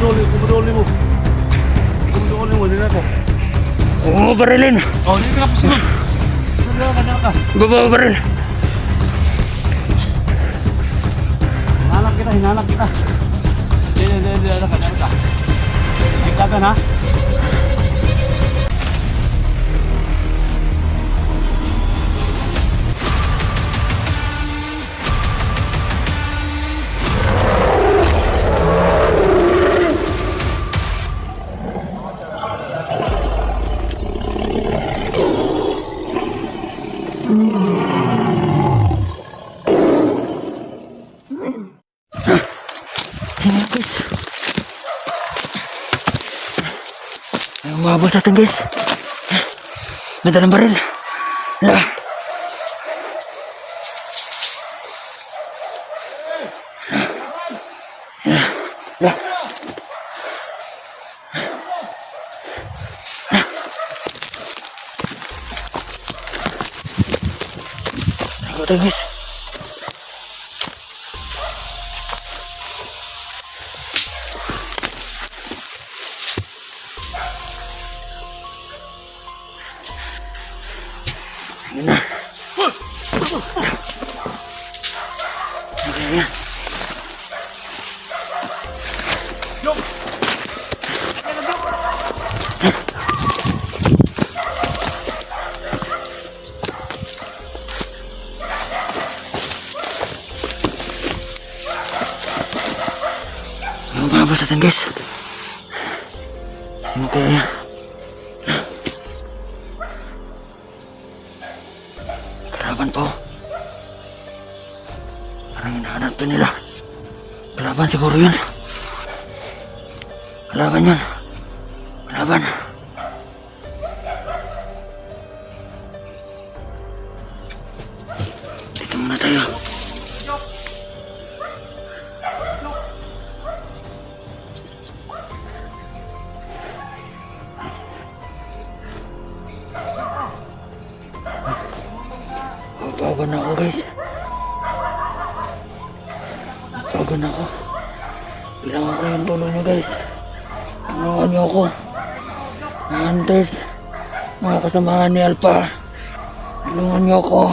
Kumuduli mo. Kumuduli mo, din ako. Oo, barilin. Oh, hindi ka pasunod. Sunod ka. Baba, baril. Hinalak kita. Hindi, ka. Ikatan ha? Ayan guys. Ay, umabot sa atin guys. May dalang baril. La. La. Ako tayo guys. Ayun na. Ayan. Umabot sa atin guys. Sino kaya yan? Kalaban po. Parang hinahanap to nila. Kalaban siguro yun. Kalaban yun. Kalaban. Dito muna tayo. Pagod na ako guys. Pagod na ako. Kailangan ko yung tulong nyo guys. Tulungan nyo ako. Mga hunters. Mga kasamahan ni Alpha. Tulungan nyo ako.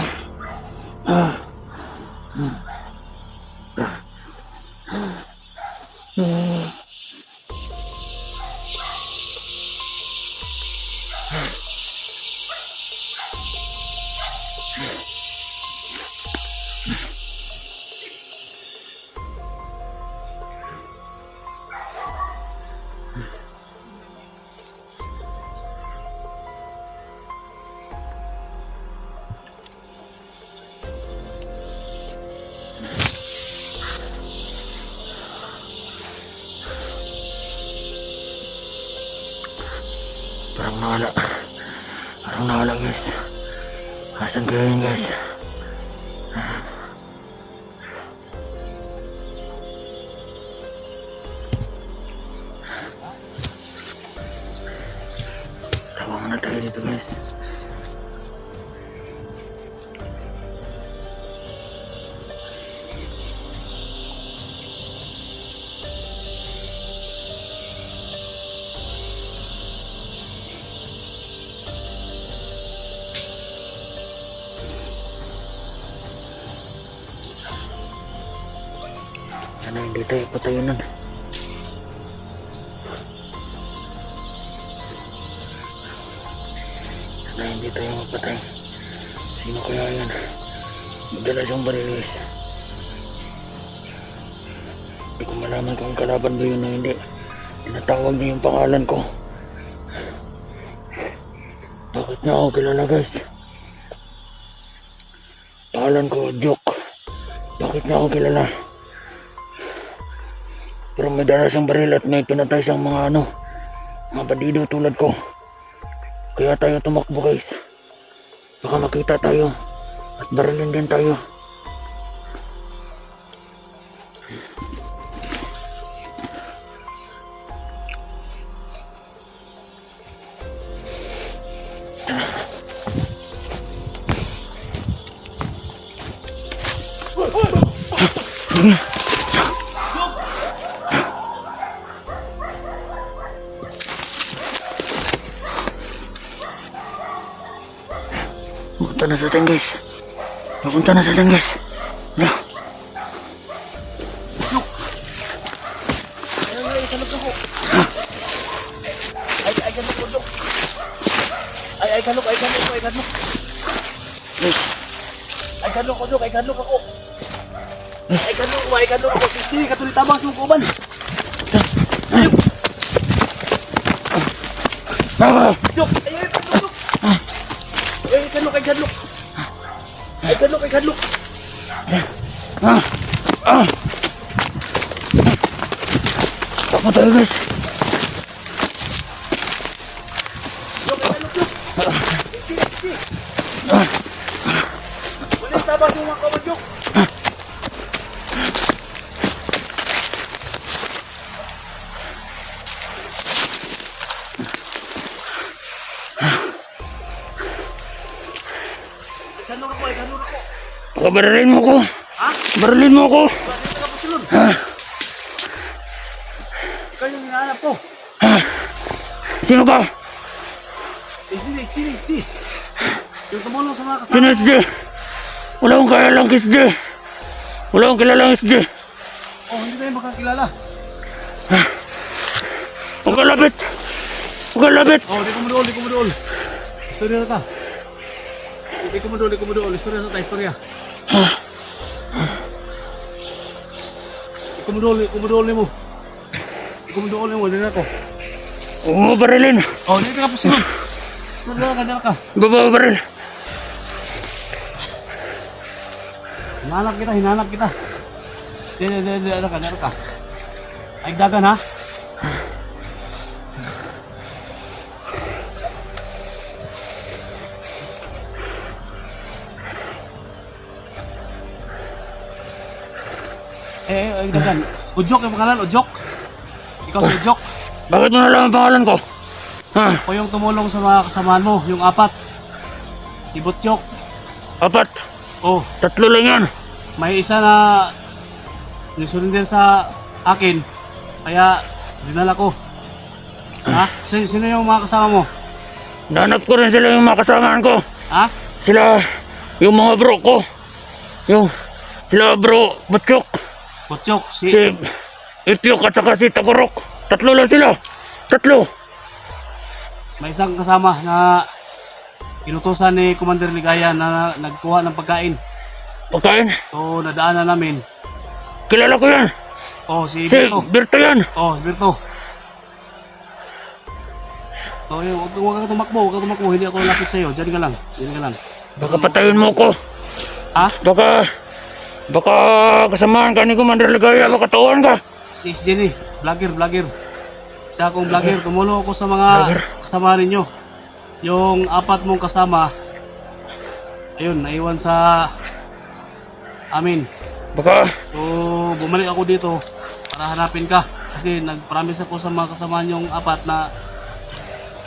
Parang nawala guys. Asan kaya yun guys? Tawa muna tayo dito guys. Sana hindi tayo patayo nun. Sana hindi tayo mapatay. Sino kaya yan? Magdala siyang barilis. Hindi ko malaman kung kalaban ba yun o hindi. Tinatawag niya yung pangalan ko. Bakit niya ako kilala guys? Pangalan ko Joke. Bakit niya ako kilala? Pero may dala siyang baril at may pinatay siyang mga bandido tulad ko. Kaya tayo tumakbo guys. Baka makita tayo at barilin din tayo. Papunta na sa atin guys. Papunta na sa atin guys. Hala. Ay, kanok ako. Sisi, katuloy tabang sa kuban. Ah! Jok, ay, kanok. Ay, kanok. Ah! Ah! Takbo tayo guys. Jok. Sisi. Ulit tabang sa mga kuban, Jok. Kanok ako. Baka barilin mo ko. Ha? Barilin mo ko. Bakit ka po silun? Ah! Ikaw yung hinahanap ko. Ah! Sino ka? Sisi. Yung tumulong sa mga kasama. Sino SJ? Wala akong kilalang SJ. Wala akong kilalang SJ. Oh, hindi tayo makakilala. Huwag ka lapit. Huwag ka lapit. Oh, di ko mo dool. Istorya na ta. Di ko mo dool. Istorya na ta, istorya. Di ko mo dool mo. Hindi na ako. Huwag mo barilin. Oh, dito ka po sino. Dala ka. Baba baril. Hinanap kita. Dala ka. Ay, dagan ha. Ay, dagan. Ujok yung pangalan, Ujok. Ikaw si Ujok. Bakit mo nalang ang pangalan ko? Ha? O yung tumulong sa mga kasamahan mo, yung apat. Si Butchok. Apat. Oh, 3 lang yan. may isa na nisurrender sa akin. Kaya dinala ko. Ha? Sino yung mga kasama mo? Nanap ko rin sila yung mga kasamaan ko. Ha? Sila, yung mga bro ko. Sila bro, Butchok. Butchok, Si Ipyok at saka si Takurok. 3 lang sila. 3. may isang kasama na inutusan ni Commander Ligaya na nagkuha ng pagkain. Pagkain. So, nadaanan namin. Kilala ko yan. Oh, si Si Berto. Berto yan. Oh, Berto. So, yun, huwag kang tumakbo. Hindi ako lapit sa'yo. Diyan ka lang. Baka patayin mo ko. Ha? Baka kasamaan ka ni Commander Ligaya. Baka tawan ka. Si Jenny, vlogger. Siya akong vlogger. Tumulong ako sa mga Vlogger. kasama ninyo. Yung 4 mong kasama, ayun, naiwan sa amin. Baka So, bumalik ako dito para hanapin ka. Kasi nag-promise ako sa mga kasama niyong 4 na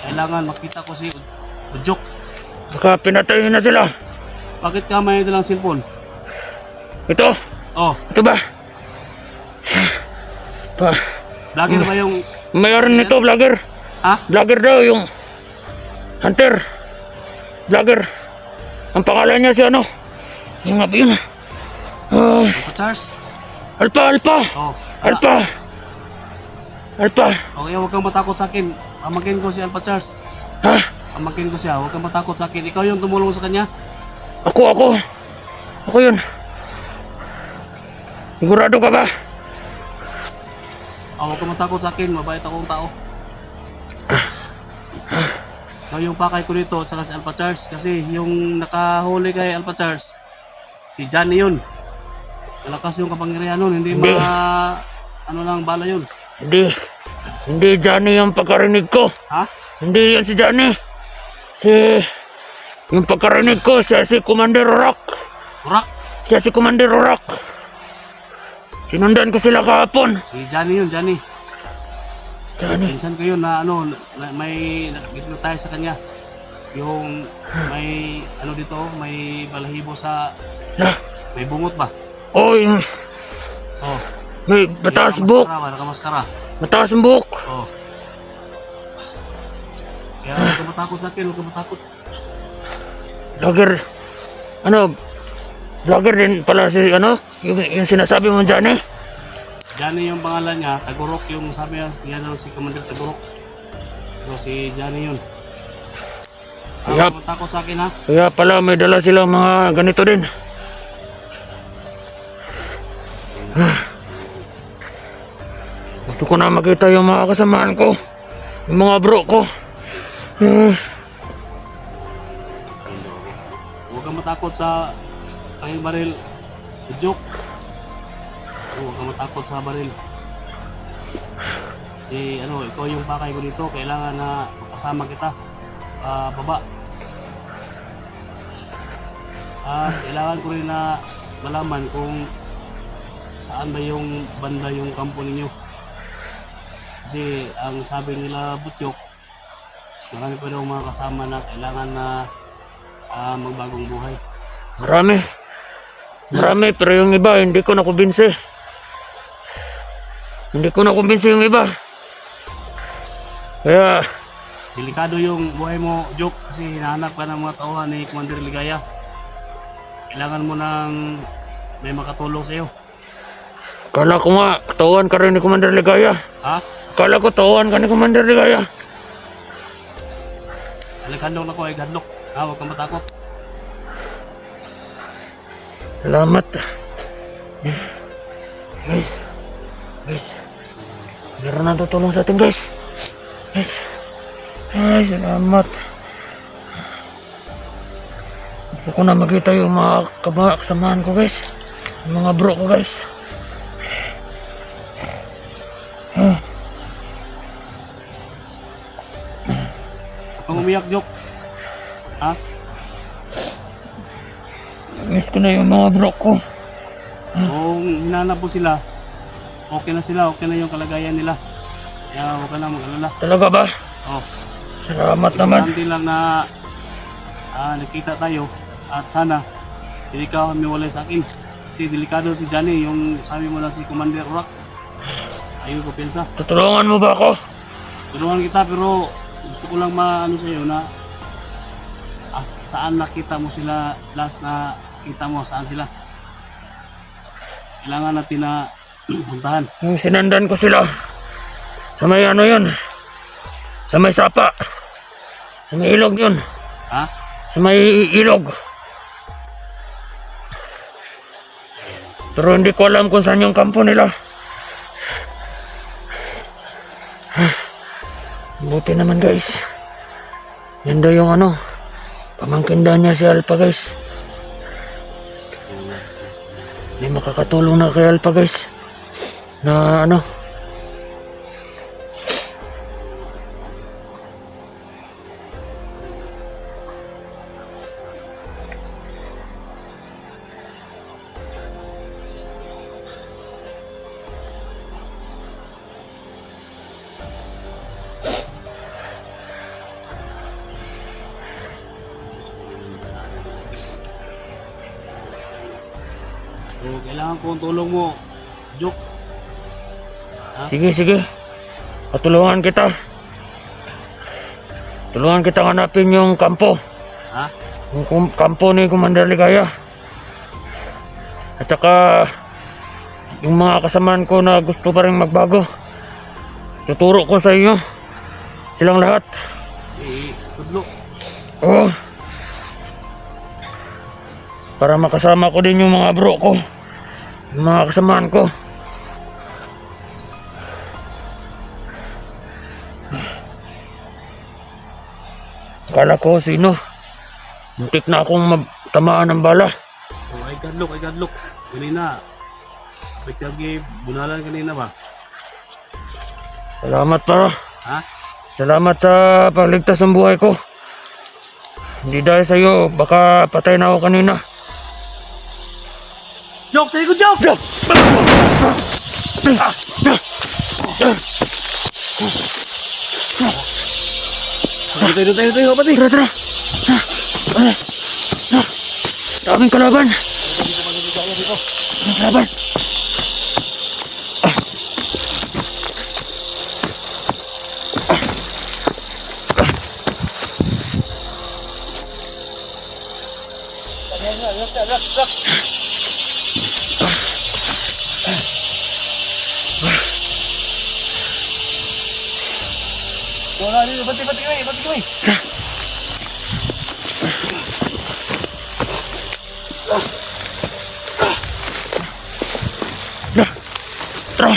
kailangan makita ko si Ujok. pinatayin na sila. Bakit ka may dalang cellphone? Ito. Oh, Ito ba? vlogger ba yung... Mayroon nito, vlogger. Ha? Vlogger daw, yung Hunter. Vlogger. Ang pangalan niya si ano? Yung nga ba yun? Charles? Alpha. Oh. Alpha. Okay, huwag kang matakot sa akin. Pamangkin ko si Alpha Charles. Ha? Pamangkin ko siya. Huwag kang matakot sa akin. Ikaw yung tumulong sa kanya. Ako yun. Sigurado ka ba? Huwag kang matakot sa akin. Mabait akong tao. Ikaw yung pakay ko dito at saka si Alpha Charles. Kasi yung nakahuli kay Alpha Charles, si Johnny yun. Malakas yung kapangyarihan nun. Hindi Hindi. ano lang bala yun. Hindi Johnny yung pagkarinig ko. Ha? Hindi yan si Johnny. Yung pagkarinig ko, siya si Commander Rorak. Kurak. Siya si Commander Rorak. Sinundan ko sila kahapon. Si Johnny yun, Johnny. Johnny. Pinsan ko yun na ano, may nakikita tayo sa kanya. Yung may ano dito, may balahibo sa, Na, may bungot ba? yung Oh. may mataas buhok. Nakamaskara. Mataas ang buhok. Oh. Kaya huwag ka matakot sa akin, huwag ka matakot. Vlogger. Ano, vlogger din pala si ano? Yung sinasabi mo dyan eh. Johnny yung pangalan niya, Tagurok yung sabi niya, yan daw si Commander Tagurok. So si Johnny yun. Yup. Huwag takot sa akin ha. Kaya pala may dala silang mga ganito din. Gusto ko na makita yung mga kasamaan ko. Yung mga bro ko. Huwag kang matakot sa aking baril. Joke. Huwag kang matakot sa baril. Ikaw yung pakay ko dito. Kailangan na makasama kita. Baba. At kailangan ko rin na malaman kung saan ba yung banda yung kampo ninyo. Kasi ang sabi nila Butyok, marami pa daw mga kasama na kailangan na magbagong buhay. Marami, pero yung iba hindi ko nakumbinsi. Hindi ko nakumbinsi yung iba. Kaya Delikado yung buhay mo, Jok, kasi hinahanap ka ng mga tauhan ni Commander Ligaya. Kailangan mo nang may makatulong sa iyo. kala ko nga, tauhan ka rin ni Commander Ligaya. Ha? Kala ko tauhan ka ni Commander Ligaya. Alighandok na ko, ay gadlok. Huwag kang matakot. Salamat. Guys. Meron na tutulong sa atin, guys. Ay, salamat. Gusto ko na makita yung mga kasamahan ko, guys. Yung mga bro ko, guys. Huwag kang umiyak, Jok. Ha? Miss ko na yung mga bro ko. Kung hinanap mo sila, okay na sila, okay na yung kalagayan nila. Kaya huwag ka na mag-alala. Talaga ba? Oh. Salamat naman. Importante lang na nakita tayo at sana hindi ka humiwalay sa akin. Kasi delikado si Johnny, yung sabi mo lang si Commander Rock. Ayun ko pinsa. Tutulungan mo ba ako? Tulungan kita pero gusto ko lang maano sa iyo na saan nakita mo sila last na kita mo, saan sila. Kailangan natin na puntahan. Yung sinandan ko sila. Sa may ano yun. Sa may sapa. Sa may ilog yun. Ha? Sa may ilog. Pero hindi ko alam kung saan yung kampo nila. Buti naman, guys. Yan daw yung ano. Pamangkin daw niya si Alpha, guys. May makakatulong na kay Alpha, guys. Na ano. So, kailangan ko ang tulong mo, Jok. Sige. Patulungan kita. Tulungan kita hanapin yung kampo. Ha? Yung kampo ni Commander Ligaya. At saka yung mga kasamaan ko na gusto pa rin magbago. Tuturo ko sa inyo. Silang lahat. Tudlo. Oo. Para makasama ko din yung mga bro ko. Yung mga kasamaan ko. Kala ko sino. Muntik na akong tamaan ng bala. Oh, ay gadlok. Kanina. Pagkagi, bunalan kanina ba? Salamat para. Ha? Salamat sa pagligtas ng buhay ko. Hindi dahil sa iyo, baka patay na ako kanina. Jok! Sige ko, Jok! Tayo, pati! Tara. Daming kalaban. Daming kalaban. Wala dito, bati kami. Tara.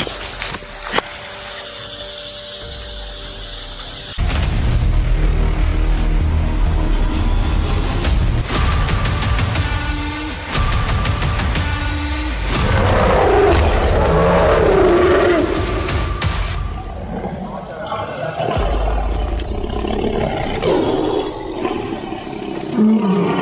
Mm-hmm.